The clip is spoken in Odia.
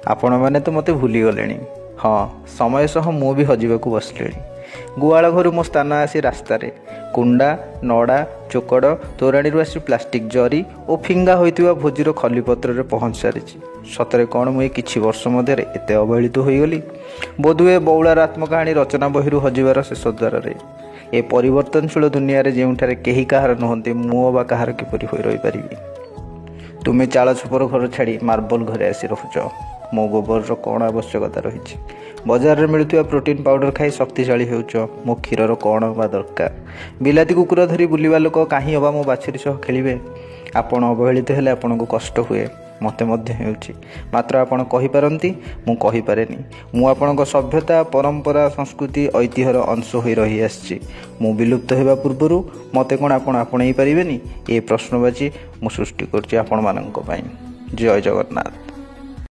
ଆପଣମାନେ ତ ମୋତେ ଭୁଲିଗଲେଣି। ହଁ, ସମୟ ସହ ମୁଁ ବି ହଜିବାକୁ ବସିଲିଣି। ଗୁହାଳ ଘରୁ ମୋ ସ୍ଥାନ ଆସି ରାସ୍ତାରେ। କୁଣ୍ଡା, ନଡ଼ା, ଚୋକଡ଼, ତୋରାଣୀରୁ ଆସି ପ୍ଲାଷ୍ଟିକ୍ ଜରି ଓ ଫିଙ୍ଗା ହୋଇଥିବା ଭୋଜିର ଖଲିପତ୍ରରେ ପହଞ୍ଚି ସାରିଛି। ସତରେ କ'ଣ ମୁଁ ଏ କିଛି ବର୍ଷ ମଧ୍ୟରେ ଏତେ ଅବହେଳିତ ହୋଇଗଲି? ବୋଧହୁଏ ବଉଳାର ଆତ୍ମକାହାଣୀ ରଚନା ବହିରୁ ହଜିବାର ଶେଷ ଦ୍ୱାରରେ। ଏ ପରିବର୍ତ୍ତନଶୀଳ ଦୁନିଆରେ ଯେଉଁଠାରେ କେହି କାହାର ନୁହନ୍ତି, ମୁଁ ଅବା କାହାର କିପରି ହୋଇ ରହିପାରିବି? ତୁମେ ଚାଳ ଛପର ଘର ଛାଡ଼ି ମାର୍ବଲ ଘରେ ଆସି ରହୁଛ। ମୋ ଗୋବରର କ'ଣ ଆବଶ୍ୟକତା ରହିଛି? ବଜାରରେ ମିଳୁଥିବା ପ୍ରୋଟିନ୍ ପାଉଡ଼ର ଖାଇ ଶକ୍ତିଶାଳୀ ହେଉଛ। ମୋ କ୍ଷୀରର କ'ଣ ବା ଦରକାର? ବିଲାତି କୁକୁର ଧରି ବୁଲିବା ଲୋକ କାହିଁ ଅବା ମୋ ବାଛୁରୀ ସହ ଖେଳିବେ? ଆପଣ ଅବହେଳିତ ହେଲେ ଆପଣଙ୍କୁ କଷ୍ଟ ହୁଏ, ମୋତେ ମଧ୍ୟ ହେଉଛି। ମାତ୍ର ଆପଣ କହିପାରନ୍ତି, ମୁଁ କହିପାରେନି। ମୁଁ ଆପଣଙ୍କ ସଭ୍ୟତା, ପରମ୍ପରା, ସଂସ୍କୃତି, ଐତିହ୍ୟର ଅଂଶ ହୋଇ ରହିଆସିଛି। ମୁଁ ବିଲୁପ୍ତ ହେବା ପୂର୍ବରୁ ମୋତେ କ'ଣ ଆପଣ ଆପଣେଇ ପାରିବେନି? ଏ ପ୍ରଶ୍ନବାଚୀ ମୁଁ ସୃଷ୍ଟି କରୁଛି ଆପଣମାନଙ୍କ ପାଇଁ। ଜୟ ଜଗନ୍ନାଥ।